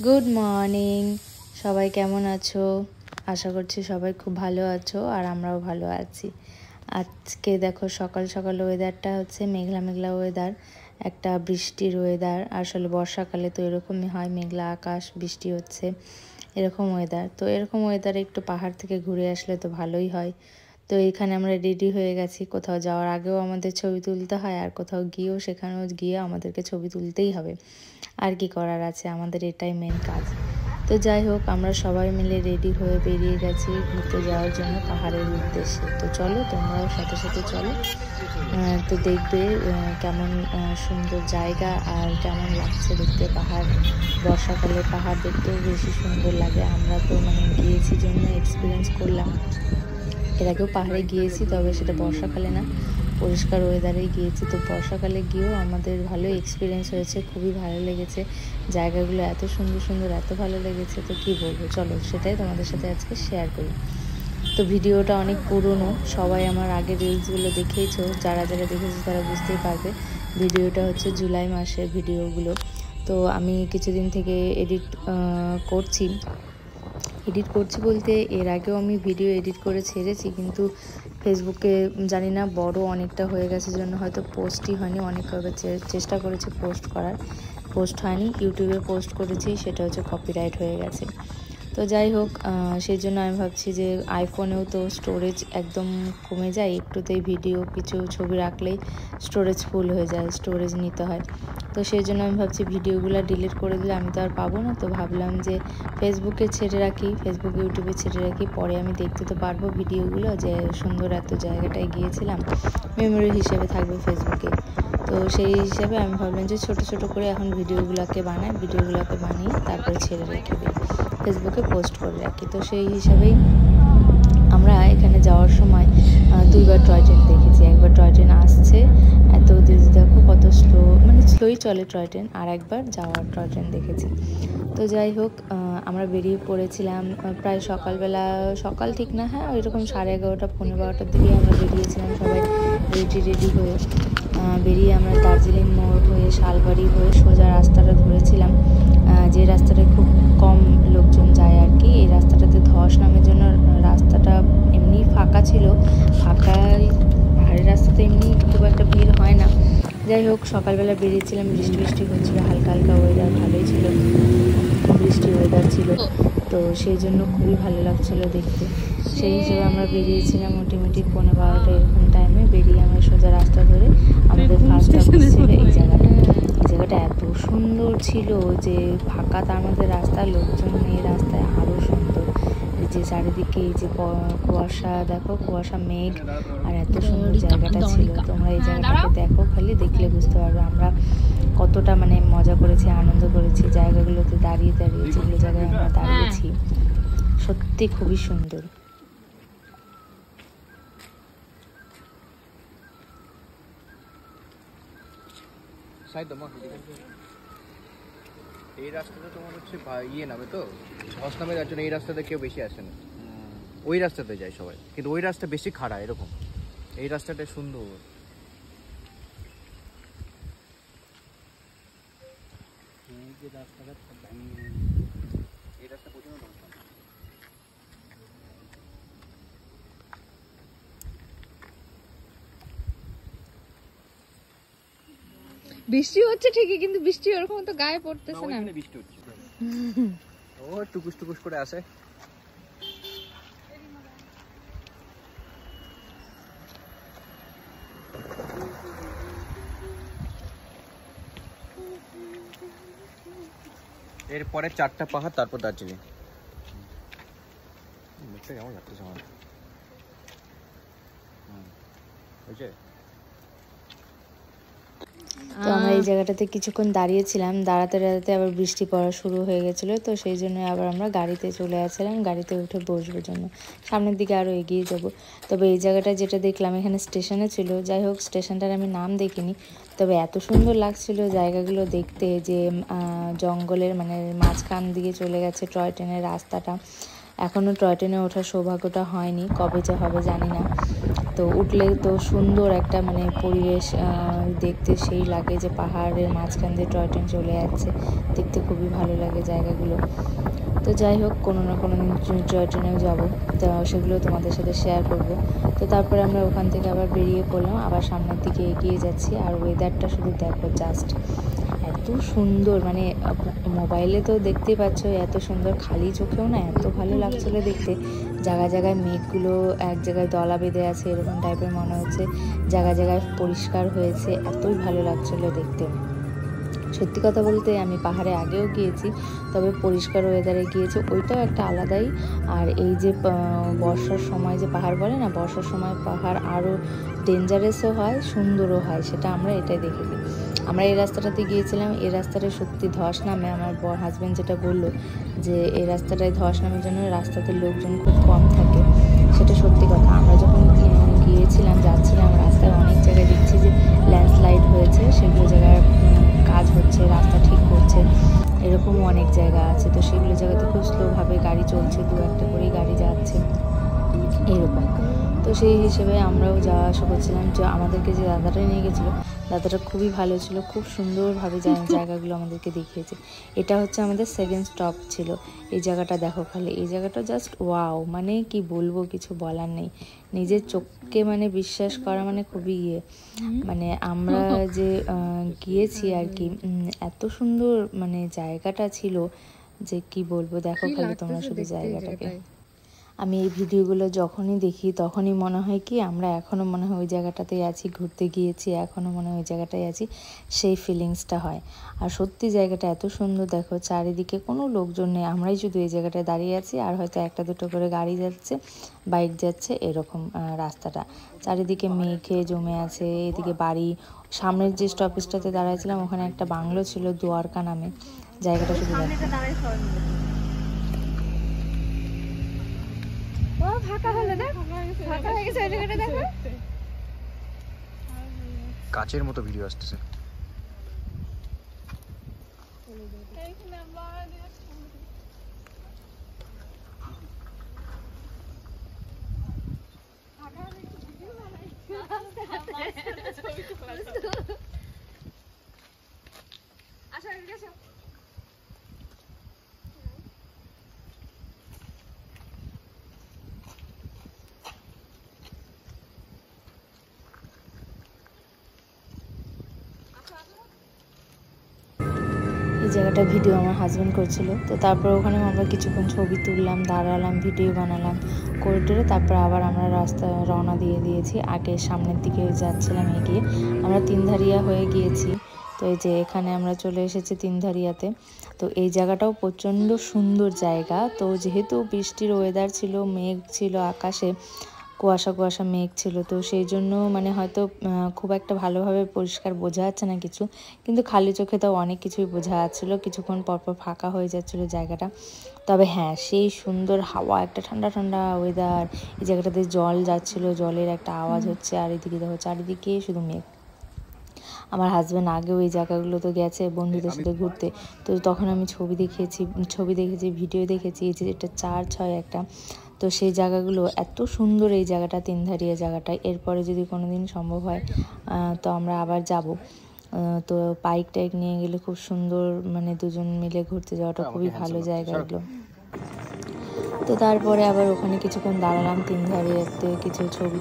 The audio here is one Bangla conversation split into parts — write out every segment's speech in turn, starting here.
গুড মর্নিং, সবাই কেমন আছো? আশা করছি সবাই খুব ভালো আছো আর আমরাও ভালো আছি। আজকে দেখো সকাল সকাল ওয়েদারটা হচ্ছে মেঘলা মেঘলা ওয়েদার, একটা বৃষ্টির ওয়েদার। আসলে বর্ষাকালে তো এরকমই হয়, মেঘলা আকাশ, বৃষ্টি হচ্ছে, এরকম ওয়েদার। তো এরকম ওয়েদারে একটু পাহাড় থেকে ঘুরে আসলে তো ভালোই হয়। তো এইখানে আমরা রেডি হয়ে গেছি, কোথাও যাওয়ার আগেও আমাদের ছবি তুলতে হয় আর কোথাও গিয়েও সেখানেও গিয়ে আমাদেরকে ছবি তুলতেই হবে। আর কি করার আছে, আমাদের এটাই মেন কাজ। তো যাই হোক, আমরা সবাই মিলে রেডি হয়ে বেরিয়ে গেছি ঘুরতে যাওয়ার জন্য পাহাড়ের উদ্দেশ্যে। তো চলো, তোমরাও সাথে সাথে চলো। তো দেখবে কেমন সুন্দর জায়গা আর কেমন লাগছে দেখতে। পাহাড় বর্ষাকালে পাহাড় দেখতেও বেশি সুন্দর লাগে। আমরা তো গিয়েছি জন্য এক্সপিরিয়েন্স করলাম। এর আগেও পাহাড়ে গিয়েছি, তবে সেটা বর্ষাকালে না, পরিষ্কার ওয়েদারেই গিয়েছি। তো বর্ষাকালে গিয়েও আমাদের ভালো এক্সপিরিয়েন্স হয়েছে, খুবই ভালো লেগেছে। জায়গাগুলো এত সুন্দর সুন্দর, এত ভালো লেগেছে, তো কি বলবো। চলো, সেটাই তোমাদের সাথে আজকে শেয়ার করি। তো ভিডিওটা অনেক পুরনো, সবাই আমার আগের রিলসগুলো দেখেইছো, যারা যারা দেখেছো তারা বুঝতেই পারবে। ভিডিওটা হচ্ছে জুলাই মাসের ভিডিওগুলো। তো আমি কিছুদিন থেকে এডিট করছি বলতে এর আগেও আমি ভিডিও এডিট করে ছেড়েছি, কিন্তু ফেসবুকে জানি না বড় অনেকটা হয়ে গেছে জন্য হয়তো পোস্টই হয়নি। অনেক চেষ্টা করেছি পোস্ট হয়নি। ইউটিউবে পোস্ট করেছি, সেটা হচ্ছে কপিরাইট হয়ে গেছে। তো যাই হোক, সেই জন্য আমি ভাবছি যে আইফোনেও তো স্টোরেজ একদম কমে যায় একটুতেই, ভিডিও কিছু ছবি রাখলেই স্টোরেজ ফুল হয়ে যায়, স্টোরেজ নিতে হয়। তো সেই জন্য আমি ভাবছি ভিডিওগুলো ডিলিট করে দিলে আমি তো আর পাবো না। তো ভাবলাম যে ফেসবুকে ছেড়ে রাখি, ইউটিউবে ছেড়ে রাখি, পরে আমি দেখতে তো পারবো ভিডিওগুলো, যে সুন্দর এত জায়গাটায় গিয়েছিলাম, মেমোরি হিসেবে থাকবে ফেসবুকে। তো সেই হিসাবে আমি ভাবলাম যে ছোট ছোট করে এখন ভিডিওগুলোকে বানিয়ে তারপরে ছেড়ে রেখে দিই, ফেসবুকে পোস্ট করে রাখি। তো সেই হিসাবেই আমরা এখানে যাওয়ার সময় দুইবার টয় ট্রেন দেখেছি। একবার টয় ট্রেন আসছে, এত দেখো কত স্লোই চলে টয় ট্রেন, আর একবার যাওয়ার টয় ট্রেন দেখেছি। তো যাই হোক, আমরা বেরিয়ে পড়েছিলাম প্রায় সকালবেলা, সকাল ঠিক না, হ্যাঁ ওইরকম 11:30 12টার দিকে আমরা বেরিয়েছিলাম সবাই রেডি হয়ে। বেরিয়ে আমরা দার্জিলিং মোড় হয়ে শালবাড়ি হয়ে সোজা রাস্তাটা ধরেছিলাম, যে রাস্তাটা খুব কম লোকজন যায় আর কি। এই রাস্তাটাতে ধস নামের জন্য রাস্তাটা এমনি ফাঁকা ছিল, পাহাড়ের রাস্তাতে এমনি খুব একটা ভিড় হয় না। যাই হোক, সকালবেলা বেরিয়েছিলাম, বৃষ্টি হচ্ছিলো, হালকা হালকা ওয়েদার, ভালোই ছিল, বৃষ্টি ওয়েদার ছিল। তো সেই জন্য খুবই ভালো লাগছিলো দেখতে। সেই হিসেবে আমরা বেরিয়েছিলাম মোটামুটি 12:15 এরকম টাইমে। বেরিয়ে আমরা সোজা রাস্তা ধরে আমাদের ফার্স্ট অফিস ছিল এই জায়গাটা এত সুন্দর ছিল যে ফাঁকা, তার মধ্যে রাস্তা, লোকজন নেই রাস্তায়, আরও সুন্দর। যে চারিদিকে এই যে কুয়াশা, দেখো কুয়াশা, মেঘ, আর এত সুন্দর জায়গাটা ছিল। তোমরা এই জায়গাটাকে দেখো, খালি দেখলে বুঝতে পারবে আমরা কতটা মজা করেছি, আনন্দ করেছি জায়গাগুলোতে দাঁড়িয়ে যেগুলো জায়গায় আমরা দাঁড়িয়েছি, সত্যি খুবই সুন্দর। এই রাস্তাটা তোমার হচ্ছে নামে, তো ধস নামে, যার জন্য এই রাস্তাতে কেউ বেশি আসে না, ওই রাস্তাতে যায় সবাই, কিন্তু ওই রাস্তা বেশি খাড়া এরকম। এই রাস্তাটা সুন্দর। এই রাস্তা প্রচন্ড বৃষ্টি হচ্ছে ঠিকই, কিন্তু বৃষ্টি ওরকম তো গায়ে পড়তেছে না। বৃষ্টি হচ্ছে, ও টুকুস টুকুস করে আসে। এরপরে 4টা পাহাড়, তারপর দার্জিলিং। কেমন লাগতেছে আমার, তো আমরা এই জায়গাটাতে কিছুক্ষণ দাঁড়িয়েছিলাম, দাঁড়াতে আবার বৃষ্টি পড়া শুরু হয়ে গেছিলো। তো সেই জন্য আবার আমরা গাড়িতে চলে আসছিলাম, গাড়িতে উঠে বসবার জন্য সামনের দিকে আরও এগিয়ে যাব। তবে এই জায়গাটা যেটা দেখলাম, এখানে স্টেশনে ছিল। যাই হোক, স্টেশনটার আমি নাম দেখিনি, তবে এত সুন্দর লাগছিল জায়গাগুলো দেখতে, যে জঙ্গলের মাঝখান দিয়ে চলে গেছে টয় ট্রেনের রাস্তাটা। এখনও টয় ট্রেনে ওঠার সৌভাগ্যটা হয়নি, কবে যে হবে জানি না। তো উঠলে তো সুন্দর একটা মানে পরিবেশ দেখতে সেই লাগে, যে পাহাড়ের মাঝখান দিয়ে টয় ট্রেন চলে যাচ্ছে, দেখতে খুবই ভালো লাগে জায়গাগুলো। তো যাই হোক, কোনো না কোনো দিন টয় ট্রেনেও যাবো, তো সেগুলো তোমাদের সাথে শেয়ার করব। তো তারপরে আমরা ওখান থেকে আবার বেরিয়ে পড়লাম, আবার সামনের দিকে এগিয়ে যাচ্ছি। আর ওয়েদারটা শুধু দেখো, জাস্ট এত সুন্দর, মানে মোবাইলে তো দেখতেই পাচ্ছ এত সুন্দর, খালি চোখেও না এত ভালো লাগছিলো দেখতে। জায়গায় জায়গায় মেঘগুলো এক জায়গায় দলা বেঁধে আছে, এরকম টাইপের মনে হচ্ছে। জায়গায় জায়গায় পরিষ্কার হয়েছে, এতই ভালো লাগছিলো দেখতে। সত্যি কথা বলতে আমি পাহাড়ে আগেও গিয়েছি, তবে পরিষ্কার ওয়েদারে গিয়েছি, ওইটাও একটা আলাদাই। আর এই যে বর্ষার সময় যে পাহাড় বলে না, বর্ষার সময় পাহাড় আরও ডেঞ্জারাসও হয়, সুন্দরও হয়, সেটা আমরা এটাই দেখেছি। আমরা এই রাস্তাটাতে গিয়েছিলাম, এই রাস্তাটায় সত্যি ধস নামে। আমার হাজব্যান্ড যেটা বললো যে এই রাস্তাটায় ধস নামের জন্য রাস্তাতে লোকজন খুব কম থাকে, সেটা সত্যি কথা। আমরা যখন গিয়েছিলাম, যাচ্ছিলাম, রাস্তায় অনেক জায়গায় দেখছি যে ল্যান্ডস্লাইড হয়েছে, সেগুলো জায়গায় কাজ হচ্ছে, রাস্তা ঠিক করছে, এরকমও অনেক জায়গা আছে। তো সেগুলো জায়গাতে খুব স্লোভাবে গাড়ি চলছে, দু একটা করেই গাড়ি যাচ্ছে এরকম। তো সেই হিসেবে আমরাও যাওয়া আসা করছিলাম। যে আমাদেরকে যে দাদাটা নিয়ে গেছিলো, দাদাটা খুবই ভালো ছিল, খুব সুন্দরভাবে জায়গাগুলো আমাদেরকে দেখিয়েছে। এটা হচ্ছে আমাদের সেকেন্ড স্টপ ছিল। এই জায়গাটা দেখো খালি, এই জায়গাটা জাস্ট ওয়াও, মানে কি বলবো, কিছু বলার নেই। নিজের চোখকে মানে বিশ্বাস করা মানে খুবই মানে আমরা যে গিয়েছি আর কি, এত সুন্দর মানে জায়গাটা ছিল যে কি বলবো। দেখো খালি তোমরা শুধু জায়গাটাকে। আমি এই ভিডিওগুলো যখনই দেখি তখনই মনে হয় কি আমরা এখনও মনে হয় ওই জায়গাটাতেই আছি, ঘুরতে গিয়েছি, এখনও মনে হয় ওই জায়গাটায় আছি, সেই ফিলিংসটা হয়। আর সত্যি জায়গাটা এত সুন্দর, দেখো চারিদিকে কোনো লোকজন নেই, আমরাই শুধু এই জায়গাটায় দাঁড়িয়ে আছি, আর হয়তো একটা দুটো করে গাড়ি যাচ্ছে, বাইক যাচ্ছে, এরকম রাস্তাটা। চারিদিকে মেঘে জমে আছে, এদিকে বাড়ি। সামনের যে স্টপেজটাতে দাঁড়াইছিলাম ওখানে একটা বাংলো ছিল, দুয়ারকা নামে। জায়গাটা শুধু কাচের মতো ভিডিও আসতেছে। এই জায়গাটা ভিডিও আমার হাজব্যান্ড করছিল। তো তারপর ওখানে আমরা কিছুক্ষণ ছবি তুললাম, দাঁড়ালাম, ভিডিও বানালাম করিডোরে। তারপর আবার আমরা রাস্তা রওনা দিয়ে দিয়েছি, আগে সামনের দিকে যাচ্ছিলাম এগিয়ে। আমরা তিনধারিয়া হয়ে গিয়েছি। তো এই যে এখানে আমরা চলে এসেছি তিনধারিয়াতে। তো এই জায়গাটাও প্রচণ্ড সুন্দর জায়গা। তো যেহেতু বৃষ্টির ওয়েদার ছিল, মেঘ ছিল আকাশে, কুয়াশা কুয়াশা মেঘ ছিল, তো সেই জন্য মানে হয়তো খুব একটা ভালোভাবে পরিষ্কার বোঝা যাচ্ছে না কিছু, কিন্তু খালি চোখে তো অনেক কিছুই বোঝা যাচ্ছিলো। কিছুক্ষণ পরপর ফাঁকা হয়ে যাচ্ছিলো জায়গাটা। তবে হ্যাঁ, সেই সুন্দর হাওয়া, একটা ঠান্ডা ঠান্ডা ওয়েদার। এই জায়গাটাতে জল যাচ্ছিলো, জলের একটা আওয়াজ হচ্ছে, আর এদিকে দেখো চারিদিকে শুধু মেঘ। আমার হাজব্যান্ড আগেও এই জায়গাগুলোতে গেছে বন্ধুদের সাথে ঘুরতে, তো তখন আমি ছবি দেখেছি, ভিডিও দেখেছি, এই যে এটা চার্চ হয় একটা। তো সেই জায়গাগুলো এত সুন্দর, এই জায়গাটা তিনধারিয়া জায়গাটা। এরপরে যদি কোনো দিন সম্ভব হয় তো আমরা আবার যাব। তো বাইক টাইক নিয়ে গেলে খুব সুন্দর, মানে দুজন মিলে ঘুরতে যাওয়াটা খুবই ভালো জায়গা এগুলো। তো তারপরে আবার ওখানে কিছুক্ষণ দাঁড়ালাম, তিনধারিয়াতে কিছু ছবি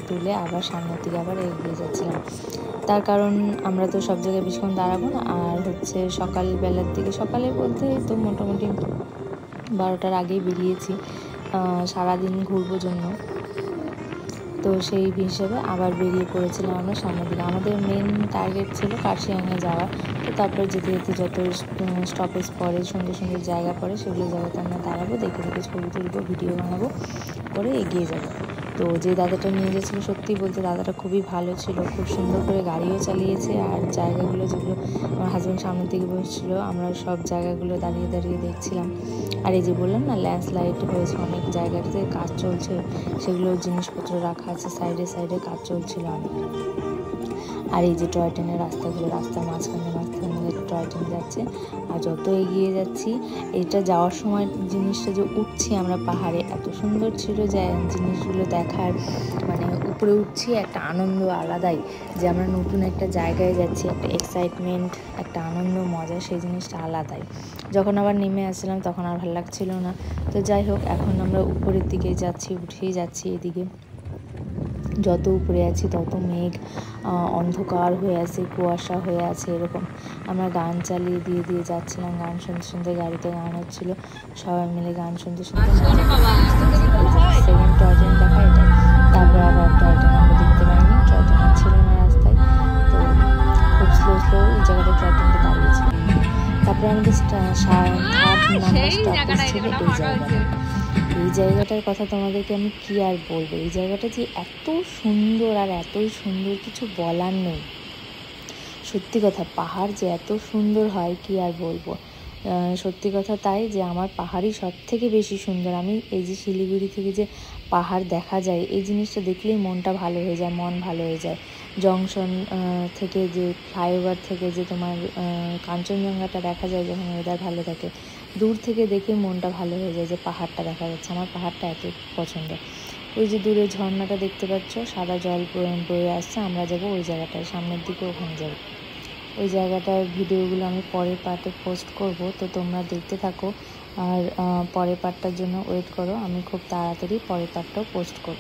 তুলে আবার সামনের দিকে আবার এগিয়ে যাচ্ছিলাম। তার কারণ আমরা তো সব জায়গায় বেশিক্ষণ দাঁড়াবো না, আর হচ্ছে সকালবেলার দিকে, সকালে বলতে তো মোটামুটি 12টার আগেই বেরিয়েছি সারাদিন ঘুরবো জন্য। তো সেই হিসেবে আবার বেরিয়ে পড়েছিলাম আমরা সামনের দিকে। আমাদের মেন টার্গেট ছিল কার্শিয়াংয়ে যাওয়া। তো তারপরে যেতে যেতে যত স্টপেজ পড়ে, সুন্দর সুন্দর জায়গা পড়ে, সেগুলো জায়গাতে আমরা দাঁড়াবো, দেখে দেখে ছবি তুলবো, ভিডিও বানাবো, করে এগিয়ে যাবো। তো যে দাদাটা নিয়ে গেছিলো, সত্যি বলতে দাদাটা খুবই ভালো ছিল, খুব সুন্দর করে গাড়িও চালিয়েছে। আর জায়গাগুলো যেগুলো আমার হাজব্যান্ড সামনের দিকে বসেছিলো, আমরা সব জায়গাগুলো দাঁড়িয়ে দাঁড়িয়ে দেখছিলাম। আর এই যে বললাম না, ল্যান্ডস্লাইড হয়েছে অনেক জায়গাতে, কাজ চলছে, সেগুলো জিনিসপত্র রাখা আছে, সাইডে সাইডে কাজ চলছিল অনেক। আর এই যে টয় ট্রেনের রাস্তাগুলো, রাস্তার মাঝখানে টয় ট্রেন যাচ্ছে। আর যত এগিয়ে যাচ্ছি, এটা যাওয়ার সময় জিনিসটা যে উঠছি আমরা পাহাড়ে, এত সুন্দর ছিল যে জিনিসগুলো দেখার, মানে উপরে উঠছি একটা আনন্দ আলাদাই, যে আমরা নতুন একটা জায়গায় যাচ্ছি, একটা এক্সাইটমেন্ট, একটা আনন্দ মজা, সেই জিনিসটা আলাদাই। যখন আবার নেমে আসছিলাম তখন আর ভালো লাগছিল না। তো যাই হোক, এখন আমরা উপরের দিকে যাচ্ছি, উঠেই যাচ্ছি। এদিকে যত উপরে আছি তত মেঘ, অন্ধকার হয়ে আছে, কুয়াশা হয়ে আছে, এরকম। আমরা গান চালিয়ে দিয়ে দিয়ে যাচ্ছিলাম, গান শুনতে শুনতে, গাড়িতে গান হচ্ছিল, সবাই মিলে গান শুনতে শুনতে সেকেন্ড টয় ট্রেন দেখা এটাই। তারপর আবার টয় ট্রেন আমরা দেখতে পাইনি, টয় ট্রেন ছিল না রাস্তায়। তো খুব স্লো স্লো এই জায়গাটা টয় ট্রেনটা দাঁড়িয়েছিল। তারপরে আমাদের থার্ড নাম্বার স্টপেজ ছিল এই জায়গাটা। এই জায়গাটার কথা তোমাদেরকে আমি কি আর বলবো, এই জায়গাটা যে এত সুন্দর, আর এতই সুন্দর কিছু বলার নেই। সত্যি কথা, পাহাড় যে এত সুন্দর হয় কি আর বলবো। সত্যি কথা তাই, যে আমার পাহাড়ই সব থেকে বেশি সুন্দর। আমি এই যে শিলিগুড়ি থেকে যে পাহাড় দেখা যায়, এই জিনিসটা দেখলেই মনটা ভালো হয়ে যায়, মন ভালো হয়ে যায়। জংশন থেকে যে ফ্লাইওভার থেকে যে তোমার কাঞ্চনজঙ্ঘাটা দেখা যায় যখন ওয়েদার ভালো থাকে, দূর থেকে দেখে মনটা ভালো হয়ে যায় যে পাহাড়টা দেখা যাচ্ছে। আমার পাহাড়টা এত পছন্দ। ওই যে দূরে ঝর্ণাটা দেখতে পাচ্ছ, সাদা জল বয়ে আসছে, আমরা যাবো ওই জায়গাটায়, সামনের দিকে ওখানে যাবো। ওই জায়গাটার ভিডিওগুলো আমি পরের পার্টে পোস্ট করব, তো তোমরা দেখতে থাকো। আর পরের পার্টটার জন্য ওয়েট করো, আমি খুব তাড়াতাড়ি পরের পার্টটাও পোস্ট করব।